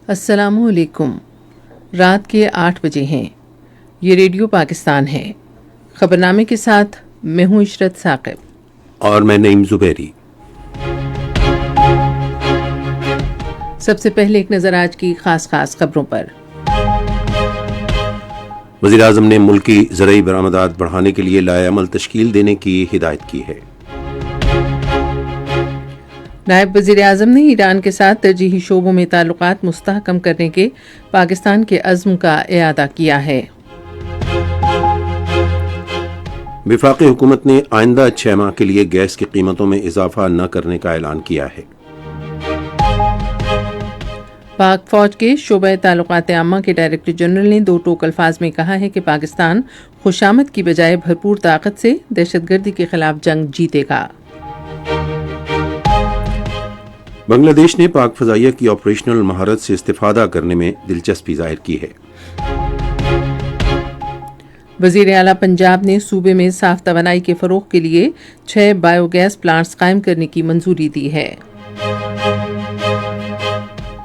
السلام علیکم۔ رات کے 8 بجے ہیں۔ یہ ریڈیو پاکستان ہے۔ خبرنامے کے ساتھ میں ہوں عشرت ثاقب اور میں نعیم زبیری۔ سب سے پہلے ایک نظر آج کی خاص خبروں پر۔ وزیراعظم نے ملکی زرعی برآمدات بڑھانے کے لیے لائحہ عمل تشکیل دینے کی ہدایت کی ہے۔ نائب وزیر اعظم نے ایران کے ساتھ ترجیحی شعبوں میں تعلقات مستحکم کرنے کے پاکستان کے عزم کا اعادہ کیا ہے۔ وفاقی حکومت نے آئندہ 6 ماہ کے لیے گیس کی قیمتوں میں اضافہ نہ کرنے کا اعلان کیا ہے۔ پاک فوج کے شعبہ تعلقات عامہ کے ڈائریکٹر جنرل نے 2 ٹوک الفاظ میں کہا ہے کہ پاکستان خوشامد کی بجائے بھرپور طاقت سے دہشت گردی کے خلاف جنگ جیتے گا۔ بنگلہ دیش نے پاک فضائیہ کی آپریشنل مہارت سے استفادہ کرنے میں دلچسپی ظاہر کی ہے۔ وزیر اعلیٰ پنجاب نے صوبے میں صاف توانائی کے فروغ کے لیے 6 بایو گیس پلانٹس قائم کرنے کی منظوری دی ہے۔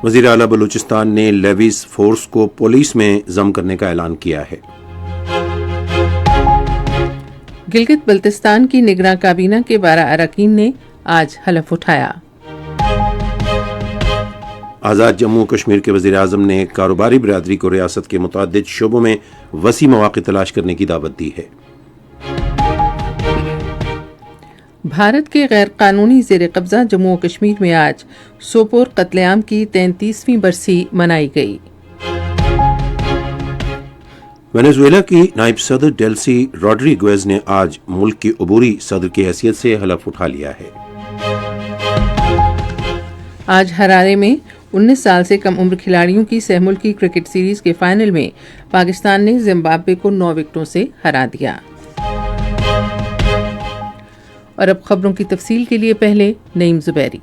وزیر اعلیٰ بلوچستان نے لیویز فورس کو پولیس میں ضم کرنے کا اعلان کیا ہے۔ گلگت بلتستان کی نگراں کابینہ کے 12 اراکین نے آج حلف اٹھایا۔ آزاد جموں و کشمیر کے وزیر اعظم نے کاروباری برادری کو ریاست کے متعدد شعبوں میں وسیع مواقع تلاش کرنے کی دعوت دی ہے۔ بھارت کے غیر قانونی زیر قبضہ جموں و کشمیر میں آج سوپور قتل عام کی 33ویں برسی منائی گئی۔ وینزویلا کی نائب صدر ڈیلسی روڈریگویز نے آج ملک کی عبوری صدر کی حیثیت سے حلف اٹھا لیا ہے۔ آج ہرارے میں 19 سال سے کم عمر کھلاڑیوں کی سہ ملکی کرکٹ سیریز کے فائنل میں پاکستان نے زمبابوے کو 9 وکٹوں سے ہرا دیا۔ اور اب خبروں کی تفصیل کے لیے پہلے نعیم زبیری۔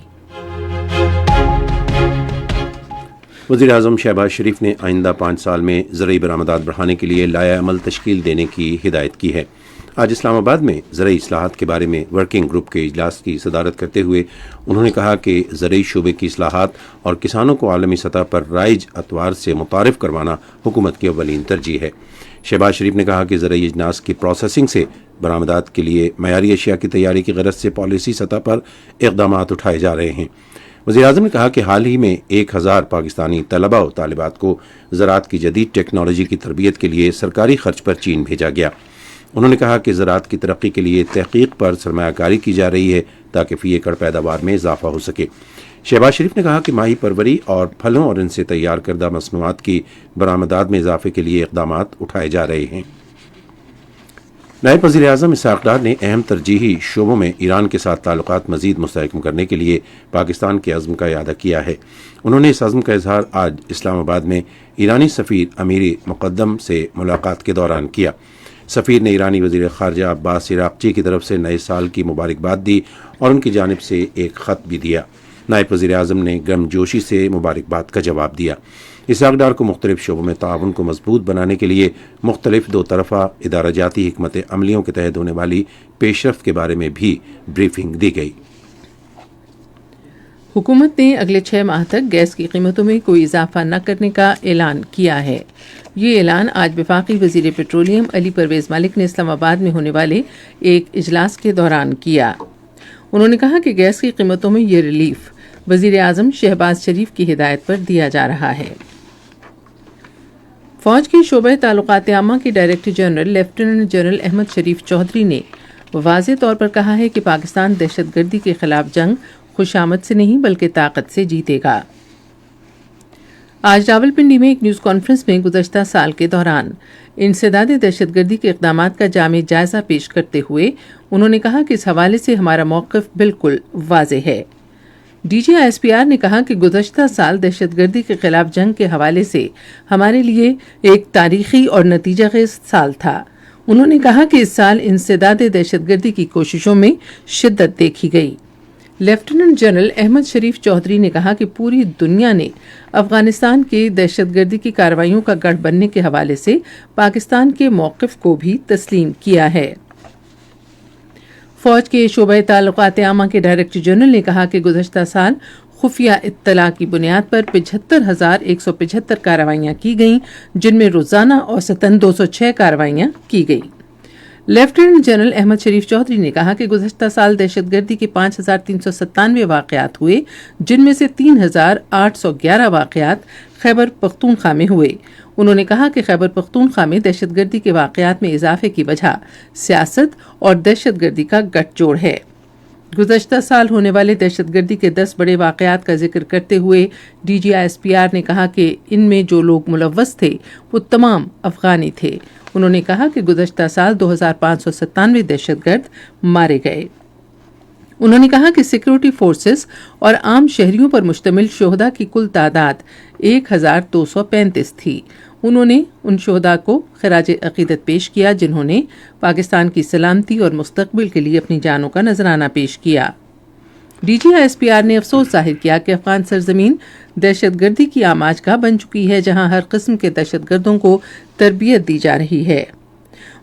وزیر اعظم شہباز شریف نے آئندہ 5 سال میں زرعی برآمدات بڑھانے کے لیے لائحہ عمل تشکیل دینے کی ہدایت کی ہے۔ آج اسلام آباد میں زرعی اصلاحات کے بارے میں ورکنگ گروپ کے اجلاس کی صدارت کرتے ہوئے انہوں نے کہا کہ زرعی شعبے کی اصلاحات اور کسانوں کو عالمی سطح پر رائج اطوار سے متعارف کروانا حکومت کی اولین ترجیح ہے۔ شہباز شریف نے کہا کہ زرعی اجناس کی پروسیسنگ سے برآمدات کے لیے معیاری اشیاء کی تیاری کی غرض سے پالیسی سطح پر اقدامات اٹھائے جا رہے ہیں۔ وزیر اعظم نے کہا کہ حال ہی میں 1000 پاکستانی طلباء و طالبات کو زراعت کی جدید ٹیکنالوجی کی تربیت کے لیے سرکاری خرچ پر چین بھیجا گیا۔ انہوں نے کہا کہ زراعت کی ترقی کے لیے تحقیق پر سرمایہ کاری کی جا رہی ہے تاکہ فی ایکڑ پیداوار میں اضافہ ہو سکے۔ شہباز شریف نے کہا کہ ماہی پروری اور پھلوں اور ان سے تیار کردہ مصنوعات کی برآمدات میں اضافے کے لیے اقدامات اٹھائے جا رہے ہیں۔ نائب وزیر اعظم اسحاق ڈار نے اہم ترجیحی شعبوں میں ایران کے ساتھ تعلقات مزید مستحکم کرنے کے لیے پاکستان کے عزم کا اعادہ کیا ہے۔ انہوں نے اس عزم کا اظہار آج اسلام آباد میں ایرانی سفیر امیر مقدم سے ملاقات کے دوران کیا۔ سفیر نے ایرانی وزیر خارجہ عباس عراقچی کی طرف سے نئے سال کی مبارکباد دی اور ان کی جانب سے ایک خط بھی دیا۔ نائب وزیر اعظم نے گرم جوشی سے مبارکباد کا جواب دیا۔ اسحاق ڈار کو مختلف شعبوں میں تعاون کو مضبوط بنانے کے لیے مختلف 2 طرفہ ادارہ جاتی حکمت عملیوں کے تحت ہونے والی پیش رفت کے بارے میں بھی بریفنگ دی گئی۔ حکومت نے اگلے 6 ماہ تک گیس کی قیمتوں میں کوئی اضافہ نہ کرنے کا اعلان کیا ہے۔ یہ اعلان آج وفاقی وزیر پیٹرولیم علی پرویز ملک نے اسلام آباد میں ہونے والے ایک اجلاس کے دوران کیا۔ انہوں نے کہا کہ گیس کی قیمتوں میں یہ ریلیف وزیر اعظم شہباز شریف کی ہدایت پر دیا جا رہا ہے۔ فوج کے شعبہ تعلقات عامہ کے director general lieutenant general Ahmed Sharif Chaudhry نے واضح طور پر کہا ہے کہ پاکستان دہشت گردی کے خلاف جنگ خوشامد سے نہیں بلکہ طاقت سے جیتے گا۔ آج راولپنڈی میں ایک نیوز کانفرنس میں گزشتہ سال کے دوران انسداد دہشت گردی کے اقدامات کا جامع جائزہ پیش کرتے ہوئے انہوں نے کہا کہ اس حوالے سے ہمارا موقف بالکل واضح ہے۔ D G S P R نے کہا کہ گزشتہ سال دہشت گردی کے خلاف جنگ کے حوالے سے ہمارے لیے ایک تاریخی اور نتیجہ خیز سال تھا۔ انہوں نے کہا کہ اس سال انسداد دہشت گردی کی کوششوں میں شدت دیکھی گئی۔ لیفٹیننٹ جنرل احمد شریف چودھری نے کہا کہ پوری دنیا نے افغانستان کے دہشت گردی کی کارروائیوں کا گڑھ بننے کے حوالے سے پاکستان کے موقف کو بھی تسلیم کیا ہے۔ فوج کے شعبہ تعلقات عامہ کے ڈائریکٹر جنرل نے کہا کہ گزشتہ سال خفیہ اطلاع کی بنیاد پر 75,175 کارروائیاں کی گئیں، جن میں روزانہ اوسطاً 206 کارروائیاں کی گئیں۔ لیفٹیننٹ جنرل احمد شریف چودھری نے کہا کہ گزشتہ سال دہشت گردی کے 5,397 واقعات ہوئے، جن میں سے 3,811 واقعات خیبر پختونخوا میں ہوئے۔ انہوں نے کہا کہ خیبر پختونخوا میں دہشت گردی کے واقعات میں اضافے کی وجہ سیاست اور دہشت گردی کا گٹھ جوڑ ہے۔ گزشتہ سال ہونے والے دہشت گردی کے 10 بڑے واقعات کا ذکر کرتے ہوئے DGISPR نے کہا کہ ان میں جو لوگ ملوث تھے وہ تمام افغانی تھے۔ انہوں نے کہا کہ گزشتہ سال 2,597 دہشت گرد مارے گئے۔ انہوں نے کہا کہ سیکورٹی فورسز اور عام شہریوں پر مشتمل شہداء کی کل تعداد 1,235 تھی۔ انہوں نے ان شہداء کو خراج عقیدت پیش کیا جنہوں نے پاکستان کی سلامتی اور مستقبل کے لیے اپنی جانوں کا نذرانہ پیش کیا۔ DGISPR نے افسوس ظاہر کیا کہ افغان سرزمین دہشت گردی کی آماج گاہ بن چکی ہے، جہاں ہر قسم کے دہشت گردوں کو تربیت دی جا رہی ہے۔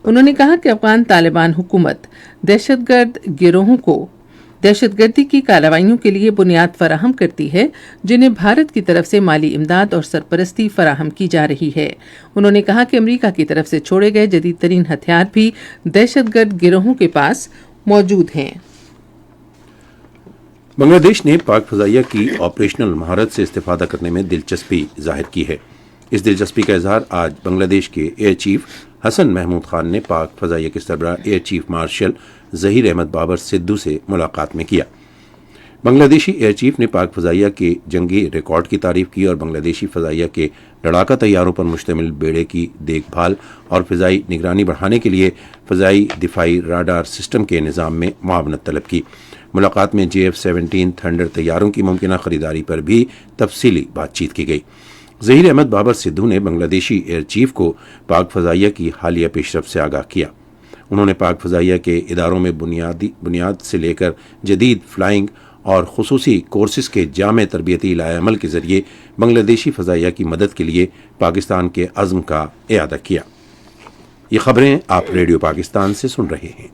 انہوں نے کہا کہ افغان طالبان حکومت دہشت گرد گروہوں کو دہشت گردی کی کارروائیوں کے لیے بنیاد فراہم کرتی ہے، جنہیں بھارت کی طرف سے مالی امداد اور سرپرستی فراہم کی جا رہی ہے۔ انہوں نے کہا کہ امریکہ کی طرف سے چھوڑے گئے جدید ترین ہتھیار بھی دہشت گرد گروہوں کے پاس موجود ہیں۔ بنگلہ دیش نے پاک فضائیہ کی آپریشنل مہارت سے استفادہ کرنے میں دلچسپی ظاہر کی ہے۔ اس دلچسپی کا اظہار آج بنگلہ دیش کے ایئر چیف حسن محمود خان نے پاک فضائیہ کے سربراہ air chief marshal Zaheer Ahmed Babar Sidhu سے ملاقات میں کیا۔ بنگلہ دیشی ایئر چیف نے پاک فضائیہ کے جنگی ریکارڈ کی تعریف کی اور بنگلہ دیشی فضائیہ کے لڑاکا طیاروں پر مشتمل بیڑے کی دیکھ بھال اور فضائی نگرانی بڑھانے کے لیے فضائی دفاعی راڈار سسٹم کے نظام میں معاونت طلب کی۔ ملاقات میں JF-17 تھنڈر طیاروں کی ممکنہ خریداری پر بھی تفصیلی بات چیت کی گئی۔ ظہیر احمد بابر سدھو نے بنگلہ دیشی ایئر چیف کو پاک فضائیہ کی حالیہ پیش رفت سے آگاہ کیا۔ انہوں نے پاک فضائیہ کے اداروں میں بنیاد سے لے کر جدید فلائنگ اور خصوصی کورسز کے جامع تربیتی لائحہ عمل کے ذریعے بنگلہ دیشی فضائیہ کی مدد کے لیے پاکستان کے عزم کا اعادہ کیا۔ یہ خبریں آپ ریڈیو پاکستان سے سن رہے ہیں۔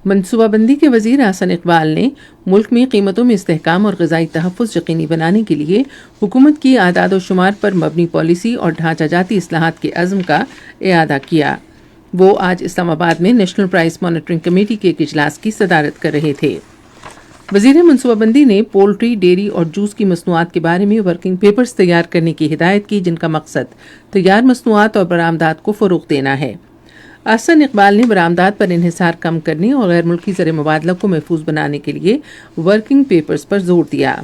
منصوبہ بندی کے وزیر احسن اقبال نے ملک میں قیمتوں میں استحکام اور غذائی تحفظ یقینی بنانے کے لیے حکومت کی اعداد و شمار پر مبنی پالیسی اور ڈھانچہ جاتی اصلاحات کے عزم کا اعادہ کیا۔ وہ آج اسلام آباد میں نیشنل پرائس مانیٹرنگ کمیٹی کے ایک اجلاس کی صدارت کر رہے تھے۔ وزیر منصوبہ بندی نے پولٹری، ڈیری اور جوس کی مصنوعات کے بارے میں ورکنگ پیپرز تیار کرنے کی ہدایت کی، جن کا مقصد تیار مصنوعات اور برآمدات کو فروغ دینا ہے۔ احسن اقبال نے برآمدات پر انحصار کم کرنے اور غیر ملکی زر مبادلہ کو محفوظ بنانے کے لیے ورکنگ پیپرز پر زور دیا۔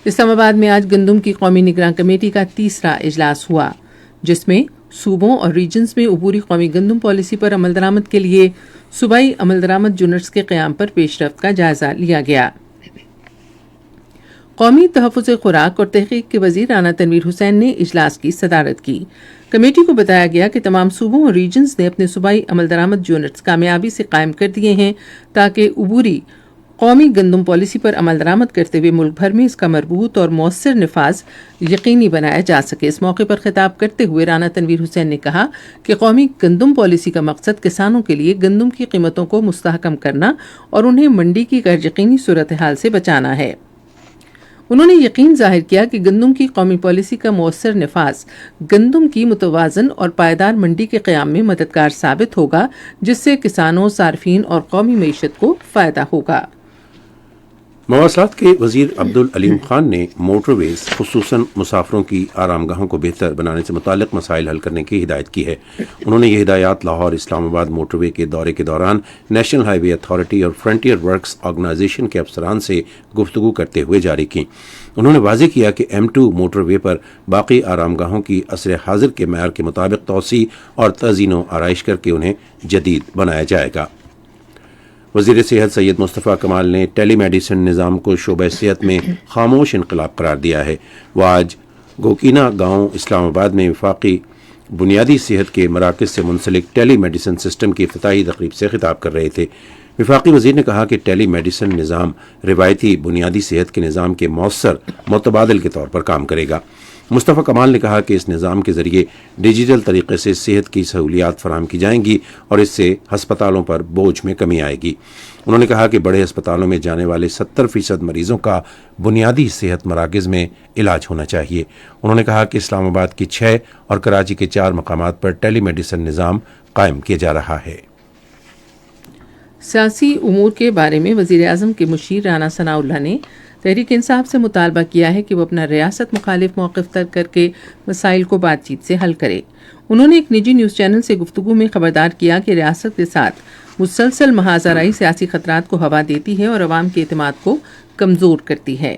اسلام آباد میں آج گندم کی قومی نگراں کمیٹی کا تیسرا اجلاس ہوا، جس میں صوبوں اور ریجنز میں عبوری قومی گندم پالیسی پر عمل درآمد کے لیے صوبائی عمل درآمد یونٹس کے قیام پر پیش رفت کا جائزہ لیا گیا۔ قومی تحفظ خوراک اور تحقیق کے وزیر رانا تنویر حسین نے اجلاس کی صدارت کی۔ کمیٹی کو بتایا گیا کہ تمام صوبوں اور ریجنز نے اپنے صوبائی عمل درآمد یونٹس کامیابی سے قائم کر دیے ہیں تاکہ عبوری قومی گندم پالیسی پر عمل درآمد کرتے ہوئے ملک بھر میں اس کا مربوط اور مؤثر نفاذ یقینی بنایا جا سکے۔ اس موقع پر خطاب کرتے ہوئے رانا تنویر حسین نے کہا کہ قومی گندم پالیسی کا مقصد کسانوں کے لیے گندم کی قیمتوں کو مستحکم کرنا اور انہیں منڈی کی غیر یقینی صورتحال سے بچانا ہے۔ انہوں نے یقین ظاہر کیا کہ گندم کی قومی پالیسی کا مؤثر نفاذ گندم کی متوازن اور پائیدار منڈی کے قیام میں مددگار ثابت ہوگا، جس سے کسانوں، صارفین اور قومی معیشت کو فائدہ ہوگا۔ مواصلات کے وزیر عبدالعلیم خان نے موٹر ویز خصوصاً مسافروں کی آرام گاہوں کو بہتر بنانے سے متعلق مسائل حل کرنے کی ہدایت کی ہے۔ انہوں نے یہ ہدایات لاہور اسلام آباد موٹر وے کے دورے کے دوران نیشنل ہائی وے اتھارٹی اور فرنٹیئر ورکس آرگنائزیشن کے افسران سے گفتگو کرتے ہوئے جاری کی۔ انہوں نے واضح کیا کہ M2 موٹر وے پر باقی آرام گاہوں کی عصر حاضر کے معیار کے مطابق توسیع اور تزئین و آرائش کر کے انہیں جدید بنایا جائے گا۔ وزیر صحت سید مصطفیٰ کمال نے ٹیلی میڈیسن نظام کو شعبہ صحت میں خاموش انقلاب قرار دیا ہے۔ وہ آج گوکینا گاؤں اسلام آباد میں وفاقی بنیادی صحت کے مراکز سے منسلک ٹیلی میڈیسن سسٹم کی افتتاحی تقریب سے خطاب کر رہے تھے۔ وفاقی وزیر نے کہا کہ ٹیلی میڈیسن نظام روایتی بنیادی صحت کے نظام کے مؤثر متبادل کے طور پر کام کرے گا۔ مصطفیٰ کمال نے کہا کہ اس نظام کے ذریعے ڈیجیٹل طریقے سے صحت کی سہولیات فراہم کی جائیں گی اور اس سے ہسپتالوں پر بوجھ میں کمی آئے گی۔ انہوں نے کہا کہ بڑے ہسپتالوں میں جانے والے 70% مریضوں کا بنیادی صحت مراکز میں علاج ہونا چاہیے۔ انہوں نے کہا کہ اسلام آباد کی 6 اور کراچی کے 4 مقامات پر ٹیلی میڈیسن نظام قائم کیا جا رہا ہے۔ سیاسی امور کے بارے میں وزیر اعظم کے مشیر رانا ثناء اللہ نے تحریک انصاف سے مطالبہ کیا ہے کہ وہ اپنا ریاست مخالف موقف ترک کر کے مسائل کو بات چیت سے حل کرے۔ انہوں نے ایک نجی نیوز چینل سے گفتگو میں خبردار کیا کہ ریاست کے ساتھ مسلسل محاذ آرائی سیاسی خطرات کو ہوا دیتی ہے اور عوام کے اعتماد کو کمزور کرتی ہے۔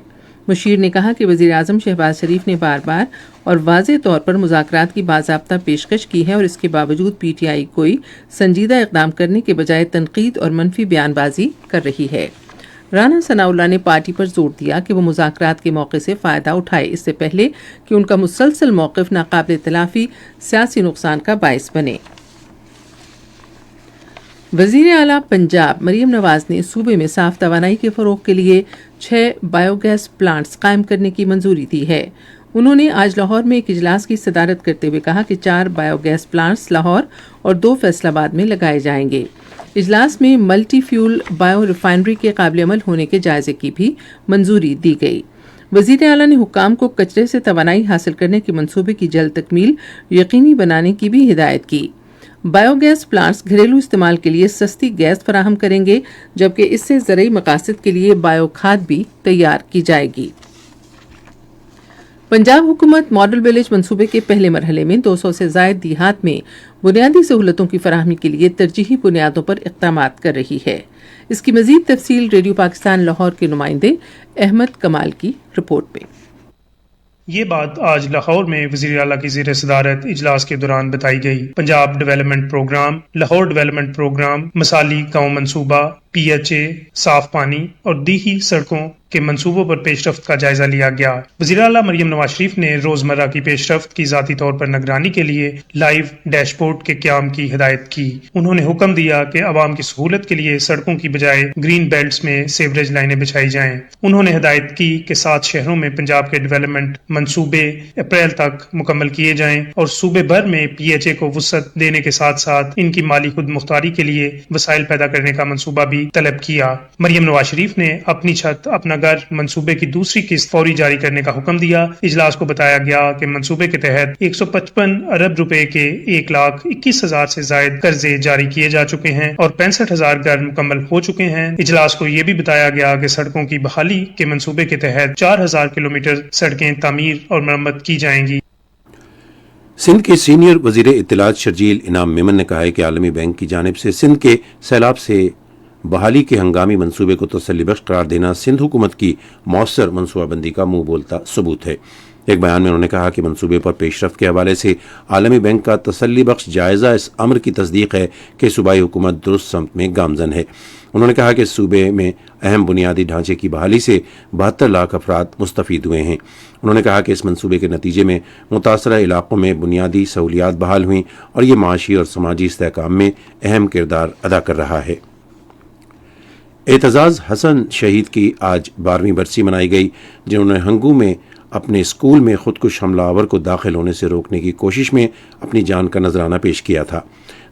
مشیر نے کہا کہ وزیر اعظم شہباز شریف نے بار بار اور واضح طور پر مذاکرات کی باضابطہ پیشکش کی ہے اور اس کے باوجود پی ٹی آئی کوئی سنجیدہ اقدام کرنے کے بجائے تنقید اور منفی بیان بازی کر رہی ہے۔ رانا ثناء اللہ نے پارٹی پر زور دیا کہ وہ مذاکرات کے موقع سے فائدہ اٹھائے، اس سے پہلے کہ ان کا مسلسل موقف ناقابل تلافی سیاسی نقصان کا باعث بنے۔ وزیر اعلیٰ پنجاب مریم نواز نے صوبے میں صاف توانائی کے فروغ کے لیے 6 بایو گیس پلانٹس قائم کرنے کی منظوری دی ہے۔ انہوں نے آج لاہور میں ایک اجلاس کی صدارت کرتے ہوئے کہا کہ 4 بایو گیس پلانٹس لاہور اور 2 فیصل آباد میں لگائے جائیں گے۔ اجلاس میں ملٹی فیول بایو ریفائنری کے قابل عمل ہونے کے جائزے کی بھی منظوری دی گئی۔ وزیر اعلیٰ نے حکام کو کچرے سے توانائی حاصل کرنے کے منصوبے کی جلد تکمیل یقینی بنانے کی بھی ہدایت کی۔ بایو گیس پلانٹس گھریلو استعمال کے لیے سستی گیس فراہم کریں گے، جبکہ اس سے زرعی مقاصد کے لیے بایو کھاد بھی تیار کی جائے گی۔ پنجاب حکومت ماڈل ولیج منصوبے کے پہلے مرحلے میں 200 سے زائد دیہات میں بنیادی سہولتوں کی فراہمی کے لیے ترجیحی بنیادوں پر اقدامات کر رہی ہے۔ اس کی مزید تفصیل ریڈیو پاکستان لاہور کے نمائندے احمد کمال کی رپورٹ میں۔ یہ بات آج لاہور میں وزیر اعلیٰ کی زیر صدارت اجلاس کے دوران بتائی گئی۔ Punjab development programme, Lahore development programme, مثالی گاؤں منصوبہ، پی ایچ اے، صاف پانی اور دیہی سڑکوں کے منصوبوں پر پیش رفت کا جائزہ لیا گیا۔ وزیر اعلیٰ مریم نواز شریف نے روزمرہ کی پیش رفت کی ذاتی طور پر نگرانی کے لیے لائیو ڈیش بورڈ کے قیام کی ہدایت کی۔ انہوں نے حکم دیا کہ عوام کی سہولت کے لیے سڑکوں کی بجائے گرین بیلٹس میں سیوریج لائنیں بچھائی جائیں۔ انہوں نے ہدایت کی کہ 7 شہروں میں پنجاب کے ڈیولپمنٹ منصوبے اپریل تک مکمل کیے جائیں اور صوبے بھر میں پی ایچ اے کو وسعت دینے کے ساتھ ساتھ ان کی مالی خود مختاری کے لیے وسائل پیدا کرنے کا منصوبہ بھی طلب کیا۔ مریم نواز شریف نے اپنی چھت اپنا گھر منصوبے کی دوسری قسط فوری جاری کرنے کا حکم دیا۔ اجلاس کو بتایا گیا کہ منصوبے کے تحت 155 ارب روپے کے 1,21,000 سے زائد قرضے جاری کیے جا چکے ہیں اور 65,000 گھر مکمل ہو چکے ہیں۔ اجلاس کو یہ بھی بتایا گیا کہ سڑکوں کی بحالی کے منصوبے کے تحت 4,000 کلومیٹر سڑکیں تعمیر اور مرمت کی جائیں گی۔ سندھ کے سینئر وزیر اطلاعات شرجیل انعام میمن نے کہا ہے کہ عالمی بینک کی جانب سے سندھ کے سیلاب سے بحالی کے ہنگامی منصوبے کو تسلی بخش قرار دینا سندھ حکومت کی مؤثر منصوبہ بندی کا منہ بولتا ثبوت ہے۔ ایک بیان میں انہوں نے کہا کہ منصوبے پر پیش رفت کے حوالے سے عالمی بینک کا تسلی بخش جائزہ اس امر کی تصدیق ہے کہ صوبائی حکومت درست سمت میں گامزن ہے۔ انہوں نے کہا کہ صوبے میں اہم بنیادی ڈھانچے کی بحالی سے 72 لاکھ افراد مستفید ہوئے ہیں۔ انہوں نے کہا کہ اس منصوبے کے نتیجے میں متاثرہ علاقوں میں بنیادی سہولیات بحال ہوئیں اور یہ معاشی اور سماجی استحکام میں اہم کردار ادا کر رہا ہے۔ اعتزاز حسن شہید کی آج 12ویں برسی منائی گئی، جنہوں نے ہنگو میں اپنے اسکول میں خودکش حملہ آور کو داخل ہونے سے روکنے کی کوشش میں اپنی جان کا نذرانہ پیش کیا تھا۔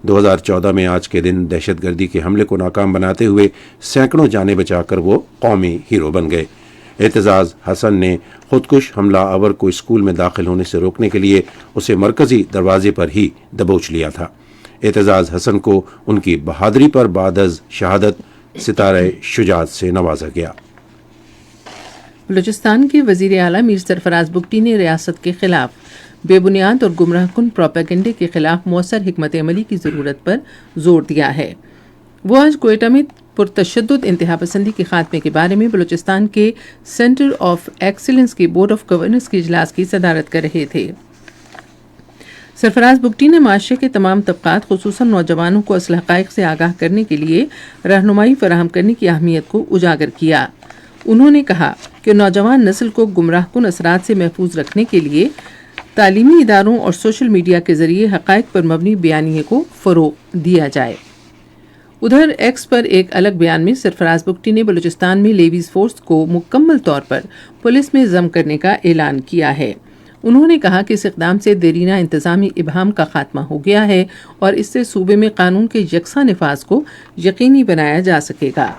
2014 میں آج کے دن دہشت گردی کے حملے کو ناکام بناتے ہوئے سینکڑوں جانیں بچا کر وہ قومی ہیرو بن گئے۔ اعتزاز حسن نے خودکش حملہ آور کو اسکول میں داخل ہونے سے روکنے کے لیے اسے مرکزی دروازے پر ہی دبوچ لیا تھا۔ اعتزاز حسن کو ان کی بہادری پر بعد از شہادت ستارہ شجاعت سے نوازا گیا۔ بلوچستان کے وزیر اعلیٰ میر سرفراز بگٹی نے ریاست کے خلاف بے بنیاد اور گمراہ کن پروپیگنڈے کے خلاف مؤثر حکمت عملی کی ضرورت پر زور دیا ہے۔ وہ آج کوئٹہ میں پرتشدد انتہا پسندی کے خاتمے کے بارے میں بلوچستان کے سینٹر آف ایکسیلنس کے بورڈ آف گورننس کے اجلاس کی صدارت کر رہے تھے۔ سرفراز بگٹی نے معاشرے کے تمام طبقات خصوصاً نوجوانوں کو اصل حقائق سے آگاہ کرنے کے لیے رہنمائی فراہم کرنے کی اہمیت کو اجاگر کیا۔ انہوں نے کہا کہ نوجوان نسل کو گمراہ کن اثرات سے محفوظ رکھنے کے لیے تعلیمی اداروں اور سوشل میڈیا کے ذریعے حقائق پر مبنی بیانیے کو فروغ دیا جائے۔ ادھر ایکس پر ایک الگ بیان میں سرفراز بگٹی نے بلوچستان میں لیویز فورس کو مکمل طور پر پولیس میں ضم کرنے کا اعلان کیا ہے۔ انہوں نے کہا کہ اس اقدام سے دیرینہ انتظامی ابہام کا خاتمہ ہو گیا ہے اور اس سے صوبے میں قانون کے یکساں نفاذ کو یقینی بنایا جا سکے گا۔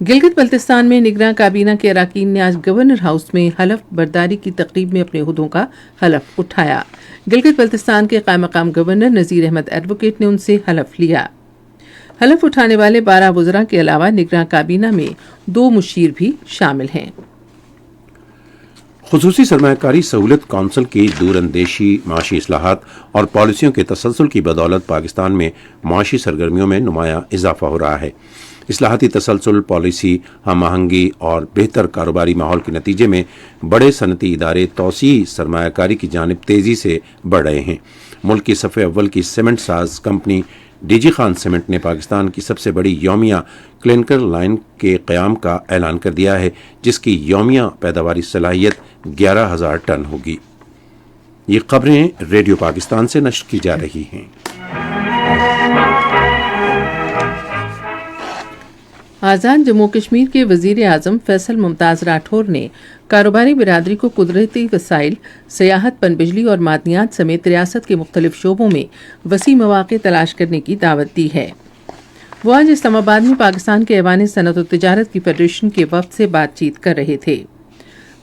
گلگت بلتستان میں نگراں کابینہ کے اراکین نے آج گورنر ہاؤس میں حلف برداری کی تقریب میں اپنے عہدوں کا حلف اٹھایا۔ گلگت بلتستان کے قائم مقام گورنر نذیر احمد ایڈوکیٹ نے ان سے حلف لیا۔ حلف اٹھانے والے 12 وزراء کے علاوہ نگراں کابینہ میں 2 مشیر بھی شامل ہیں۔ خصوصی سرمایہ کاری سہولت کونسل کی دور اندیشی معاشی اصلاحات اور پالیسیوں کے تسلسل کی بدولت پاکستان میں معاشی سرگرمیوں میں نمایاں اضافہ ہو رہا ہے۔ اصلاحاتی تسلسل، پالیسی ہم آہنگی اور بہتر کاروباری ماحول کے نتیجے میں بڑے صنعتی ادارے توسیعی سرمایہ کاری کی جانب تیزی سے بڑھ رہے ہیں۔ ملک کی صف اول کی سیمنٹ ساز company D G Khan cement نے پاکستان کی سب سے بڑی یومیہ کلینکر لائن کے قیام کا اعلان کر دیا ہے، جس کی یومیہ پیداواری صلاحیت 11,000 ٹن ہوگی۔ یہ خبریں ریڈیو پاکستان سے نشر کی جا رہی ہیں۔ آزاد جموں کشمیر کے وزیر اعظم فیصل ممتاز راٹھور نے کاروباری برادری کو قدرتی وسائل، سیاحت، پن بجلی اور معدنیات سمیت ریاست کے مختلف شعبوں میں وسیع مواقع تلاش کرنے کی دعوت دی ہے۔ وہ آج اسلام آباد میں پاکستان کے ایوان صنعت و تجارت کی فیڈریشن کے وفد سے بات چیت کر رہے تھے۔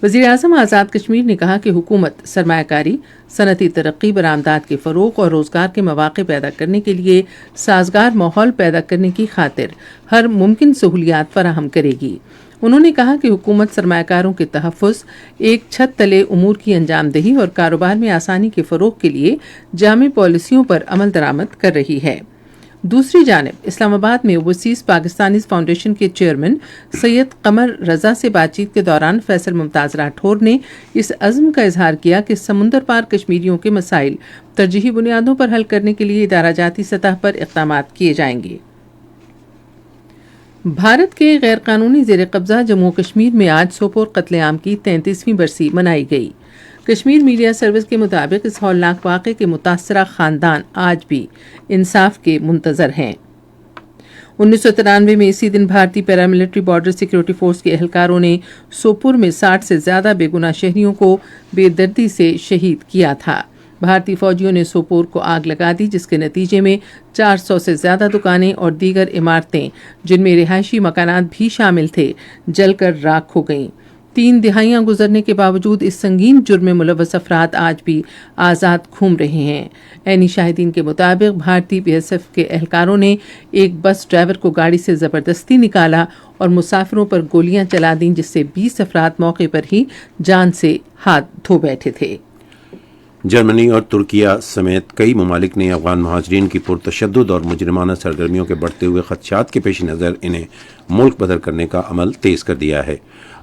وزیر اعظم آزاد کشمیر نے کہا کہ حکومت سرمایہ کاری، صنعتی ترقی، برآمدات کے فروغ اور روزگار کے مواقع پیدا کرنے کے لیے سازگار ماحول پیدا کرنے کی خاطر ہر ممکن سہولیات فراہم کرے گی۔ انہوں نے کہا کہ حکومت سرمایہ کاروں کے تحفظ، ایک چھت تلے امور کی انجام دہی اور کاروبار میں آسانی کے فروغ کے لیے جامع پالیسیوں پر عمل درآمد کر رہی ہے۔ دوسری جانب اسلام آباد میں اوورسیز پاکستانیز فاؤنڈیشن کے چیئرمین سید قمر رضا سے بات چیت کے دوران فیصل ممتاز راٹھور نے اس عزم کا اظہار کیا کہ سمندر پار کشمیریوں کے مسائل ترجیحی بنیادوں پر حل کرنے کے لیے ادارہ جاتی سطح پر اقدامات کیے جائیں گے۔ بھارت کے غیر قانونی زیر قبضہ جموں کشمیر میں آج سوپور قتل عام کی 33ویں برسی منائی گئی۔ کشمیر میڈیا سروس کے مطابق اس ہولناک واقعے کے متاثرہ خاندان آج بھی انصاف کے منتظر ہیں۔ 1993 میں اسی دن بھارتی پیراملٹری بارڈر سیکیورٹی فورس کے اہلکاروں نے سوپور میں 60 سے زیادہ بے گناہ شہریوں کو بے دردی سے شہید کیا تھا۔ بھارتی فوجیوں نے سوپور کو آگ لگا دی، جس کے نتیجے میں 400 سے زیادہ دکانیں اور دیگر عمارتیں، جن میں رہائشی مکانات بھی شامل تھے، جل کر راکھ ہو گئیں۔ 3 دہائیاں گزرنے کے باوجود اس سنگین جرم میں ملوث افراد آج بھی آزاد گھوم رہے ہیں۔ عینی شاہدین کے مطابق بھارتی بی ایس ایف کے اہلکاروں نے ایک بس ڈرائیور کو گاڑی سے زبردستی نکالا اور مسافروں پر گولیاں چلا دیں، جس سے 20 افراد موقع پر ہی جان سے ہاتھ دھو بیٹھے تھے۔ جرمنی اور ترکیہ سمیت کئی ممالک نے افغان مہاجرین کی پرتشدد اور مجرمانہ سرگرمیوں کے بڑھتے ہوئے خدشات کے پیش نظر انہیں ملک بدر کرنے کا عمل تیز کر دیا ہے۔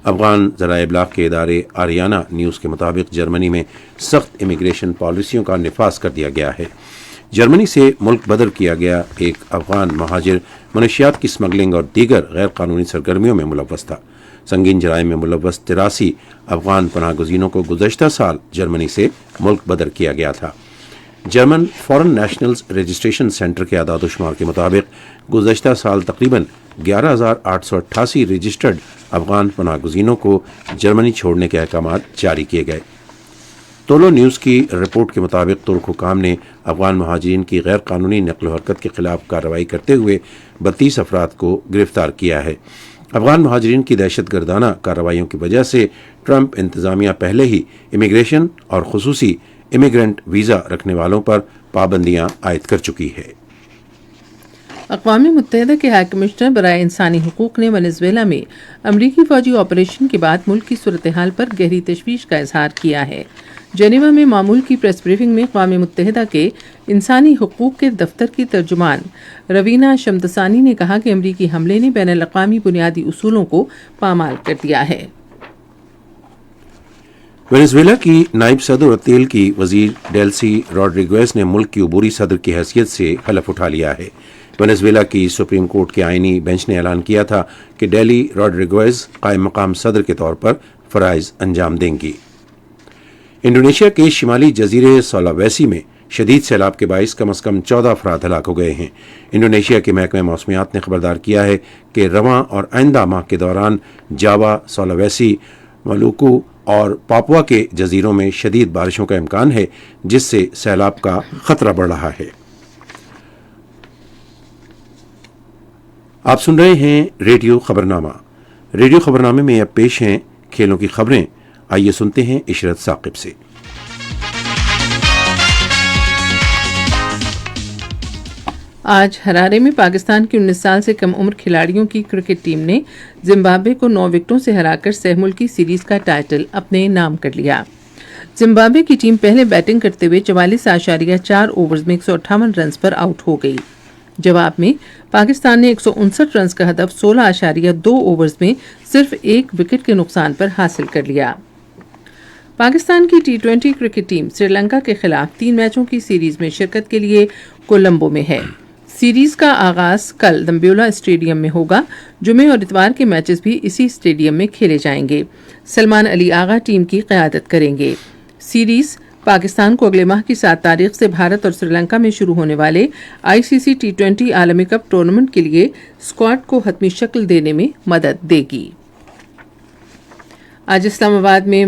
افغان ذرائع ابلاغ کے ادارے آریانہ نیوز کے مطابق جرمنی میں سخت امیگریشن پالیسیوں کا نفاذ کر دیا گیا ہے۔ جرمنی سے ملک بدر کیا گیا ایک افغان مہاجر منشیات کی اسمگلنگ اور دیگر غیر قانونی سرگرمیوں میں ملوث تھا۔ سنگین جرائم میں ملوث 83 افغان پناہ گزینوں کو گزشتہ سال جرمنی سے ملک بدر کیا گیا تھا۔ جرمن فورن نیشنلز رجسٹریشن سینٹر کے اعداد و شمار کے مطابق گزشتہ سال تقریباً 11,888 رجسٹرڈ افغان پناہ گزینوں کو جرمنی چھوڑنے کے احکامات جاری کیے گئے۔ تولو نیوز کی رپورٹ کے مطابق ترک حکام نے افغان مہاجرین کی غیر قانونی نقل و حرکت کے خلاف کارروائی کرتے ہوئے 32 افراد کو گرفتار کیا ہے۔ افغان مہاجرین کی دہشت گردانہ کارروائیوں کی وجہ سے ٹرمپ انتظامیہ پہلے ہی امیگریشن اور خصوصی امیگرنٹ ویزا رکھنے والوں پر پابندیاں عائد کر چکی ہے۔ اقوام متحدہ کے ہائی کمشنر برائے انسانی حقوق نے ونیزویلا میں امریکی فوجی آپریشن کے بعد ملک کی صورتحال پر گہری تشویش کا اظہار کیا ہے۔ جنیوا میں معمول کی پریس بریفنگ میں اقوام متحدہ کے انسانی حقوق کے دفتر کی ترجمان روینہ شمدسانی نے کہا کہ امریکی حملے نے بین الاقوامی بنیادی اصولوں کو پامال کر دیا ہے۔ وینزویلا کی نائب صدر اور تیل کی وزیر ڈیلسی روڈریگویز نے ملک کی عبوری صدر کی حیثیت سے حلف اٹھا لیا ہے۔ وینزویلا کی سپریم کورٹ کے آئینی بینچ نے اعلان کیا تھا کہ ڈیلی روڈریگویز قائم مقام صدر کے طور پر فرائض انجام دیں گی۔ انڈونیشیا کے شمالی جزیرے سولاویسی میں شدید سیلاب کے باعث کم از کم 14 افراد ہلاک ہو گئے ہیں۔ انڈونیشیا کے محکمہ موسمیات نے خبردار کیا ہے کہ رواں اور آئندہ ماہ کے دوران جاوا، سولاویسی، ملوکو اور پاپوا کے جزیروں میں شدید بارشوں کا امکان ہے، جس سے سیلاب کا خطرہ بڑھ رہا ہے۔ آپ سن رہے ہیں ریڈیو خبرنامہ۔ ریڈیو خبرنامے میں اب پیش ہیں کھیلوں کی خبریں۔ آئیے سنتے ہیں عشرت ثاقب سے۔ آج ہرارے میں پاکستان کی 19 سال سے کم عمر کھلاڑیوں کی کرکٹ ٹیم نے زمبابوے کو 9 وکٹوں سے ہرا کر سہ ملکی سیریز کا ٹائٹل اپنے نام کر لیا۔ زمبابوے کی ٹیم پہلے بیٹنگ کرتے ہوئے 44.4 اوورز میں 158 رنز پر آؤٹ ہو گئی۔ جواب میں پاکستان نے 159 رنز کا ہدف 16.2 اوورز میں صرف 1 وکٹ کے نقصان پر حاصل کر لیا۔ پاکستان کی T20 cricket team Sri Lanka کے خلاف 3 میچوں کی سیریز میں شرکت کے لیے کولمبو میں ہے۔ سیریز کا آغاز کل دمبیولا اسٹیڈیم میں ہوگا۔ جمعے اور اتوار کے میچز بھی اسی اسٹیڈیم میں کھیلے جائیں گے۔ سلمان علی آغا ٹیم کی قیادت کریں گے۔ سیریز پاکستان کو اگلے ماہ کی 7 تاریخ سے بھارت اور سری لنکا میں شروع ہونے والے ICC T20 عالمی کپ ٹورنامنٹ کے لیے اسکواڈ کو حتمی شکل دینے میں مدد دے گی۔ آج اسلام آباد میں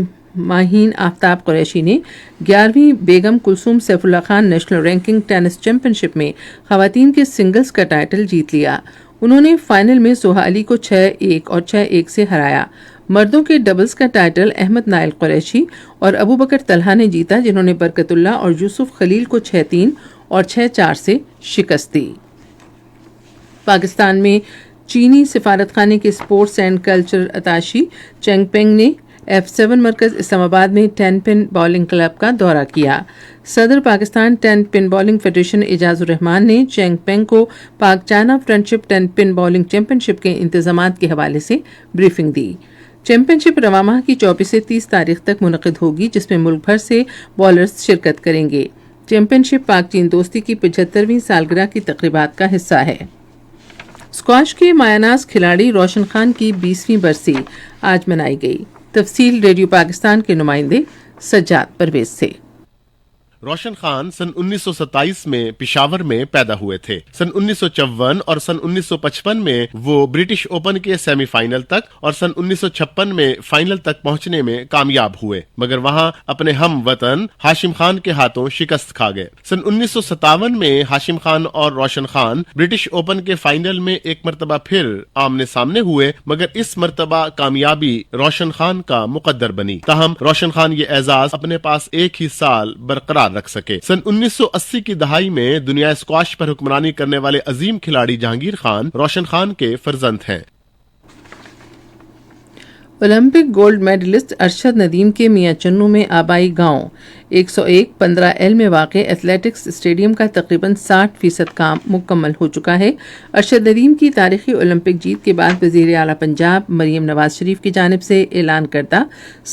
ماہین آفتاب قریشی نے 11ویں Begum Kulsoom Saifullah Khan national ranking tennis championship میں خواتین کے سنگلز کا ٹائٹل جیت لیا۔ انہوں نے فائنل میں سوہا علی کو 6-1 اور 6-1 سے ہرایا۔ مردوں کے ڈبلز کا ٹائٹل احمد نائل قریشی اور ابو بکر طلحہ نے جیتا، جنہوں نے برکت اللہ اور یوسف خلیل کو 6-3 اور 6-4 سے شکست دی۔ پاکستان میں چینی سفارت خانے کے sports and culture attache Cheng Peng نے F7 مرکز اسلام آباد میں 10 پن بالنگ کلب کا دورہ کیا۔ صدر پاکستان 10 پن بالنگ فیڈریشن اعجاز الرحمان نے چینگ پینگ کو پاک چائنا فرینڈشپ 10 پن بالنگ چیمپئن شپ کے انتظامات کے حوالے سے بریفنگ دی۔ چیمپئن شپ رواں ماہ کی 24 سے 30 تاریخ تک منعقد ہوگی، جس میں ملک بھر سے بالرز شرکت کریں گے۔ چیمپئن شپ پاک چین دوستی کی 75ویں سالگرہ کی تقریبات کا حصہ ہے۔ اسکواش کے مایہ ناز کھلاڑی روشن خان کی 20ویں برسی آج منائی گئی۔ تفصیل ریڈیو پاکستان کے نمائندے سجاد پرویز سے۔ روشن خان سن 1927 میں پشاور میں پیدا ہوئے تھے۔ سن 1954 اور سن 1955 میں وہ برٹش اوپن کے سیمی فائنل تک اور سن 1956 میں فائنل تک پہنچنے میں کامیاب ہوئے، مگر وہاں اپنے ہم وطن ہاشم خان کے ہاتھوں شکست کھا گئے۔ سن 1957 میں ہاشم خان اور روشن خان برٹش اوپن کے فائنل میں ایک مرتبہ پھر آمنے سامنے ہوئے، مگر اس مرتبہ کامیابی روشن خان کا مقدر بنی۔ تاہم روشن خان یہ اعزاز اپنے پاس ایک ہی سال برقرار رکھ سکے۔ سن 1980 کی دہائی میں دنیا اسکواش پر حکمرانی کرنے والے عظیم کھلاڑی جہانگیر خان روشن خان کے فرزند ہیں۔ Olympic gold medallist Arshad Nadeem کے میاں چنو میں آبائی گاؤں 101-15L میں واقع ایتھلیٹکس اسٹیڈیم کا تقریباً 60% کام مکمل ہو چکا ہے۔ ارشد ندیم کی تاریخی اولمپک جیت کے بعد وزیر اعلیٰ پنجاب مریم نواز شریف کی جانب سے اعلان کردہ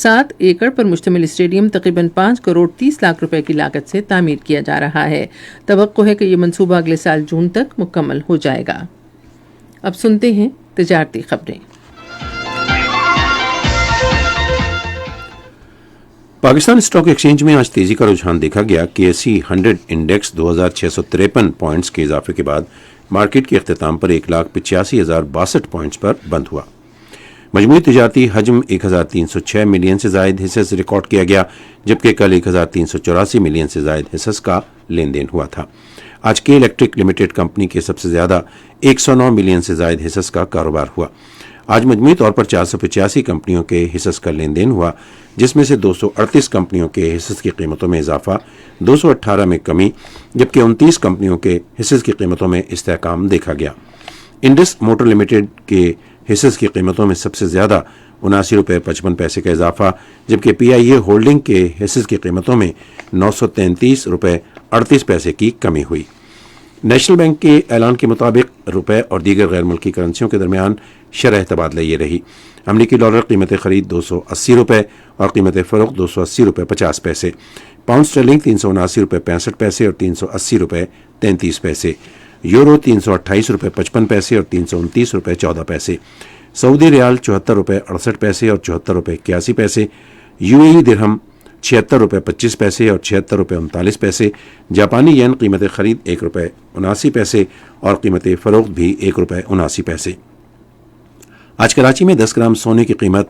7 ایکڑ پر مشتمل اسٹیڈیم تقریباً 5 کروڑ 30 لاکھ روپے کی لاگت سے تعمیر کیا جا رہا ہے۔ توقع ہے کہ یہ منصوبہ اگلے سال جون تک مکمل ہو جائے گا۔ اب سنتے ہیں تجارتی خبریں۔ پاکستان اسٹاک ایکسچینج میں آج تیزی کا رجحان دیکھا گیا کہ KSE 100 انڈیکس 2653 پوائنٹس کے اضافے کے بعد مارکیٹ کے اختتام پر 1,85,062 پوائنٹس پر بند ہوا۔ مجموعی تجارتی حجم 1,306 ملین سے زائد حصص ریکارڈ کیا گیا، جبکہ کل 1,384 ملین سے زائد حصص کا لین دین ہوا تھا۔ آج کے الیکٹرک لمیٹڈ کمپنی کے سب سے زیادہ 109 ملین سے زائد حصص کا کاروبار ہوا۔ آج مجموعی طور پر 485 کمپنیوں کے حصص کا لین دین ہوا، جس میں سے 238 کمپنیوں کے حصص کی قیمتوں میں اضافہ، 218 میں کمی، جبکہ 29 کمپنیوں کے حصص کی قیمتوں میں استحکام دیکھا گیا۔ انڈس موٹر لمیٹڈ کے حصص کی قیمتوں میں سب سے زیادہ 79.55 روپے کا اضافہ، جبکہ PIA ہولڈنگ کے حصص کی قیمتوں میں 933.38 روپے کی کمی ہوئی۔ نیشنل بینک کے اعلان کے مطابق روپے اور دیگر غیر ملکی کرنسیوں کے درمیان شرح تبادلہ یہ رہی: امریکی ڈالر قیمت خرید 280 روپے اور قیمت فروخت 280 روپے 50 پیسے، پاؤنڈ اسٹرلنگ 379 روپے 65 پیسے اور 380 روپے 33 پیسے، یورو 328 روپے 55 پیسے اور 329 روپے 14 پیسے، سعودی ریال 74 روپے 68 پیسے اور 74 روپے 81 پیسے، UAE درہم 76 روپے 25 پیسے اور 76 روپے 39 پیسے، جاپانی ین قیمت خرید 1 روپے 79 پیسے اور قیمت فروخت بھی 1 روپے 79 پیسے۔ آج کراچی میں 10 گرام سونے کی قیمت